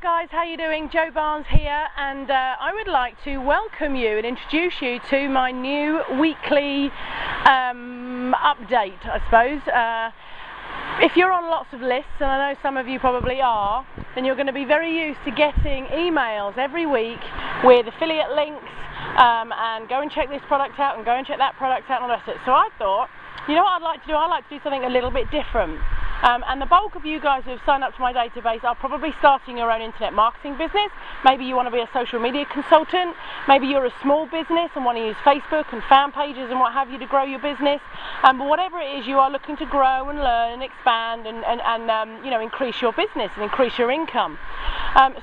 guys, how you doing? Jo Barnes here, and I would like to welcome you and introduce you to my new weekly update, I suppose. If you're on lots of lists, and I know some of you probably are, then you're going to be very used to getting emails every week with affiliate links and go and check this product out and go and check that product out and all the rest of it. So I thought, you know what I'd like to do? I'd like to do something a little bit different. And the bulk of you guys who have signed up to my database are probably starting your own internet marketing business. Maybe you want to be a social media consultant. Maybe you're a small business and want to use Facebook and fan pages and what have you to grow your business. But whatever it is, you are looking to grow and learn and expand and you know, increase your business and increase your income.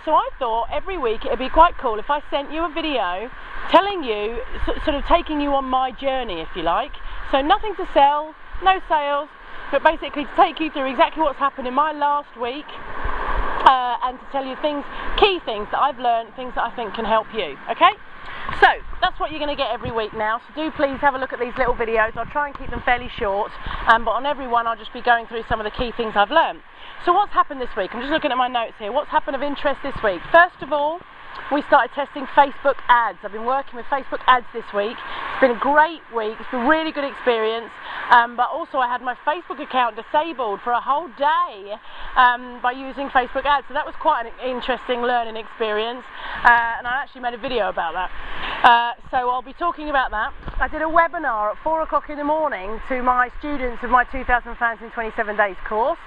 So I thought every week it'd be quite cool if I sent you a video telling you, sort of taking you on my journey, if you like. So nothing to sell, no sales, but basically to take you through exactly what's happened in my last week and to tell you key things that I've learned, things that I think can help you, okay? So that's what you're going to get every week now, so do please have a look at these little videos. I'll try and keep them fairly short, but on every one I'll just be going through some of the key things I've learned. So what's happened this week? I'm just looking at my notes here. What's happened of interest this week? First of all, we started testing Facebook ads. I've been working with Facebook ads this week. It's been a great week. It's been a really good experience. But also I had my Facebook account disabled for a whole day by using Facebook ads. So that was quite an interesting learning experience. And I actually made a video about that. So I'll be talking about that. I did a webinar at 4 o'clock in the morning to my students of my 2000 Fans in 27 Days course.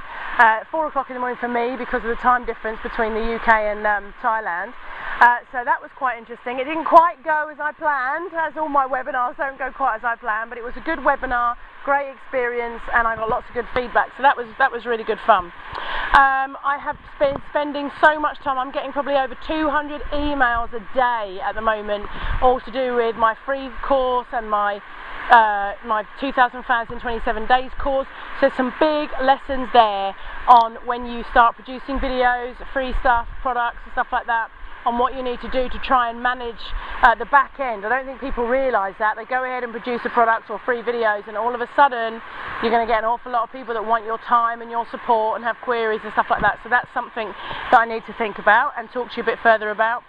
4 o'clock in the morning for me because of the time difference between the UK and Thailand. So that was quite interesting. It didn't quite go as I planned, as all my webinars don't go quite as I planned, but it was a good webinar, great experience, and I got lots of good feedback, so that was really good fun. I have been spending so much time. I'm getting probably over 200 emails a day at the moment, all to do with my free course and my 2000 Fans in 27 Days course. So some big lessons there on when you start producing videos, free stuff, products and stuff like that, on what you need to do to try and manage the back end. I don't think people realise that. They go ahead and produce a product or free videos, and all of a sudden you're going to get an awful lot of people that want your time and your support and have queries and stuff like that. So that's something that I need to think about and talk to you a bit further about.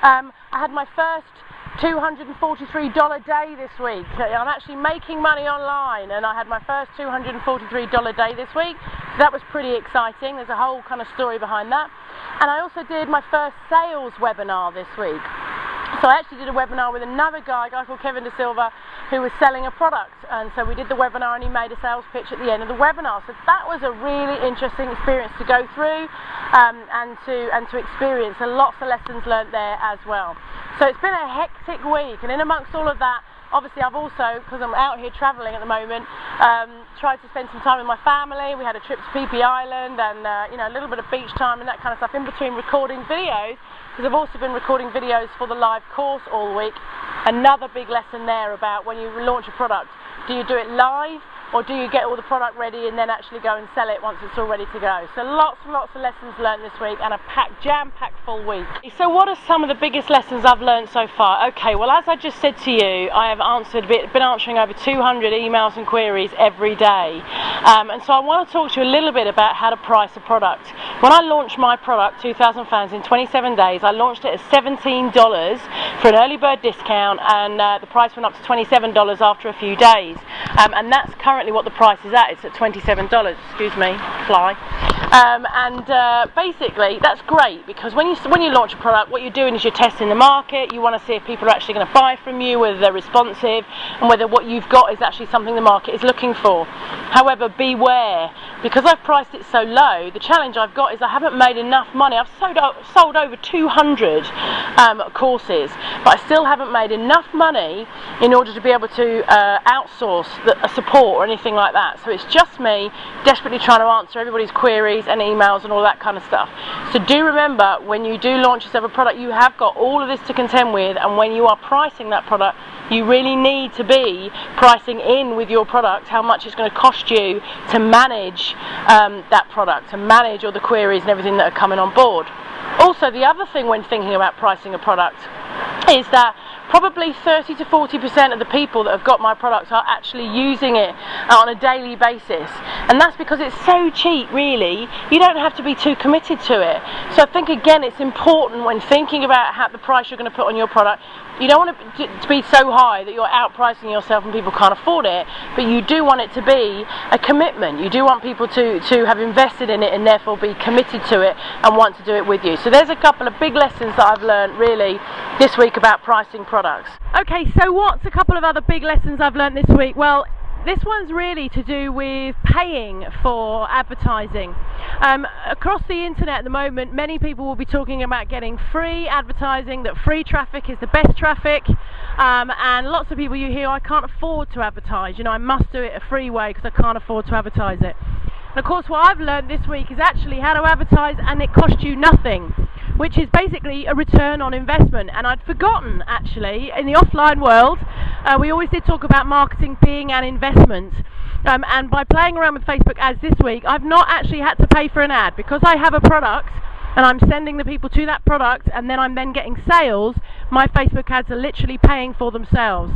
I had my first $243 day this week. I'm actually making money online, and I had my first $243 day this week. So that was pretty exciting. There's a whole kind of story behind that. And I also did my first sales webinar this week. So I actually did a webinar with another guy, a guy called Kevin De Silva, who was selling a product, and so we did the webinar and he made a sales pitch at the end of the webinar. So that was a really interesting experience to go through and to experience, and lots of lessons learned there as well. So it's been a hectic week, and in amongst all of that, obviously I've also, because I'm out here travelling at the moment, tried to spend some time with my family. We had a trip to Phi Phi Island and you know, a little bit of beach time and that kind of stuff in between recording videos, because I've also been recording videos for the live course all week. Another big lesson there about when you launch a product. Do you do it live, or do you get all the product ready and then actually go and sell it once it's all ready to go? So lots and lots of lessons learned this week, and a jam-packed full week. So what are some of the biggest lessons I've learned so far? Okay, well, as I just said to you, I have been answering over 200 emails and queries every day. And so I want to talk to you a little bit about how to price a product. When I launched my product, 2000 Fans in 27 Days, I launched it at $17 for an early bird discount, and the price went up to $27 after a few days. And that's currently what the price is at. It's at $27. Excuse me, fly. Basically that's great, because when you launch a product, what you're doing is you're testing the market. You want to see if people are actually going to buy from you, whether they're responsive, and whether what you've got is actually something the market is looking for. However, beware, because I've priced it so low, the challenge I've got is I haven't made enough money. I've sold over 200 courses, but I still haven't made enough money in order to be able to outsource a support or anything like that. So it's just me desperately trying to answer everybody's queries and emails and all that kind of stuff. So do remember, when you do launch yourself a product, you have got all of this to contend with, and when you are pricing that product, you really need to be pricing in with your product how much it's going to cost you to manage that product, to manage all the queries and everything that are coming on board. Also, the other thing when thinking about pricing a product is that probably 30 to 40% of the people that have got my products are actually using it on a daily basis, and that's because it's so cheap. Really, you don't have to be too committed to it. So I think again it's important when thinking about the price you're going to put on your product. You don't want it to be so high that you're outpricing yourself and people can't afford it, but you do want it to be a commitment. You do want people to have invested in it and therefore be committed to it and want to do it with you. So there's a couple of big lessons that I've learned really this week about pricing products. Okay, so what's a couple of other big lessons I've learned this week? Well, this one's really to do with paying for advertising. Across the internet at the moment, many people will be talking about getting free advertising, that free traffic is the best traffic, and lots of people you hear, I can't afford to advertise, you know, I must do it a free way because I can't afford to advertise it. And of course what I've learned this week is actually how to advertise and it costs you nothing, which is basically a return on investment. And I'd forgotten, actually, in the offline world, we always did talk about marketing being an investment. And by playing around with Facebook ads this week, I've not actually had to pay for an ad. Because I have a product and I'm sending the people to that product and then I'm then getting sales, my Facebook ads are literally paying for themselves.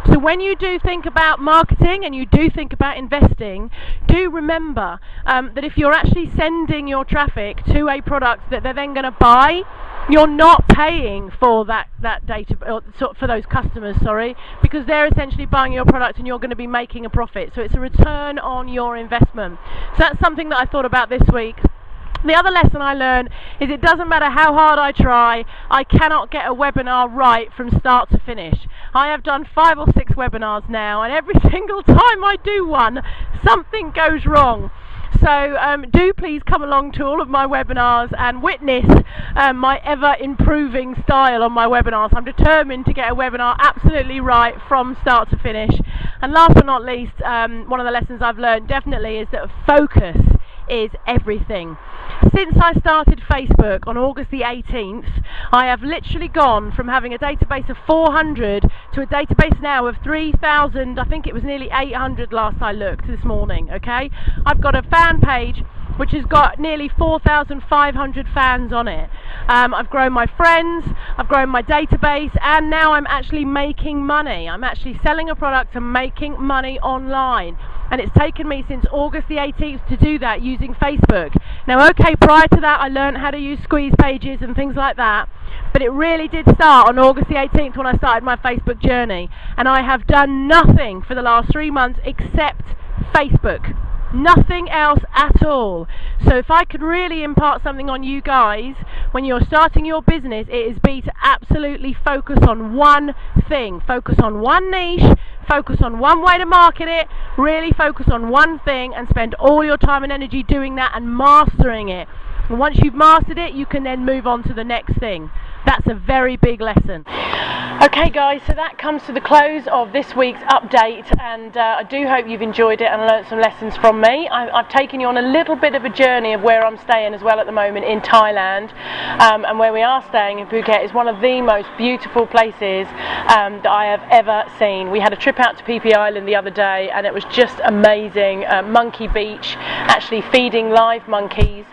So when you do think about marketing and you do think about investing, do remember that if you're actually sending your traffic to a product that they're then going to buy, you're not paying for that data, for those customers, sorry, because they're essentially buying your product and you're going to be making a profit. So it's a return on your investment. So that's something that I thought about this week. The other lesson I learned is it doesn't matter how hard I try, I cannot get a webinar right from start to finish. I have done 5 or 6 webinars now, and every single time I do one, something goes wrong. So do please come along to all of my webinars and witness my ever improving style on my webinars. I'm determined to get a webinar absolutely right from start to finish. And last but not least, one of the lessons I've learned definitely is that focus is everything. Since I started Facebook on August the 18th, I have literally gone from having a database of 400 to a database now of 3,000, I think it was nearly 800 last I looked this morning, okay? I've got a fan page which has got nearly 4,500 fans on it. I've grown my friends, I've grown my database, and now I'm actually making money. I'm actually selling a product and making money online. And it's taken me since August the 18th to do that using Facebook. Now, okay, prior to that I learned how to use squeeze pages and things like that, but it really did start on August the 18th when I started my Facebook journey. And I have done nothing for the last 3 months except Facebook. Nothing else at all. So if I could really impart something on you guys when you're starting your business, it is to absolutely focus on one thing. Focus on one niche, focus on one way to market it, really focus on one thing and spend all your time and energy doing that and mastering it. And once you've mastered it, you can then move on to the next thing. That's a very big lesson. Okay guys, so that comes to the close of this week's update, and I do hope you've enjoyed it and learnt some lessons from me. I've taken you on a little bit of a journey of where I'm staying as well at the moment in Thailand, and where we are staying in Phuket is one of the most beautiful places that I have ever seen. We had a trip out to Phi Phi Island the other day and it was just amazing. Monkey Beach, actually feeding live monkeys.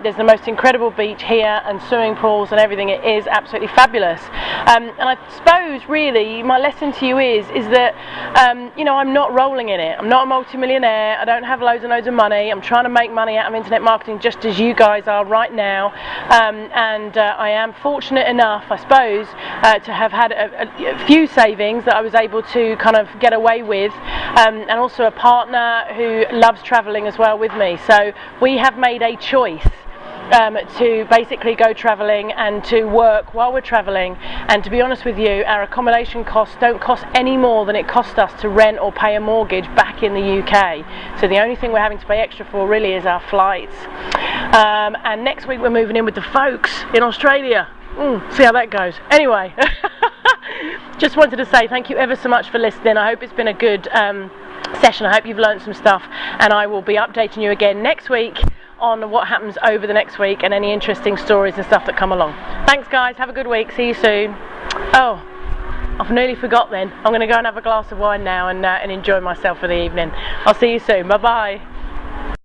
There's the most incredible beach here and swimming pools and everything. It is absolutely fabulous. And I suppose really my lesson to you is that you know, I'm not rolling in it. I'm not a multi-millionaire. I don't have loads and loads of money. I'm trying to make money out of internet marketing just as you guys are right now. And I am fortunate enough, I suppose, to have had a few savings that I was able to kind of get away with, and also a partner who loves travelling as well with me. So we have made a choice to basically go travelling and to work while we're travelling. And to be honest with you, our accommodation costs don't cost any more than it cost us to rent or pay a mortgage back in the UK. So the only thing we're having to pay extra for really is our flights. And next week we're moving in with the folks in Australia. See how that goes. Anyway, just wanted to say thank you ever so much for listening. I hope it's been a good session. I hope you've learned some stuff, and I will be updating you again next week on what happens over the next week and any interesting stories and stuff that come along. Thanks guys, have a good week, see you soon. Oh, I've nearly forgot then. I'm going to go and have a glass of wine now and enjoy myself for the evening. I'll see you soon, bye bye.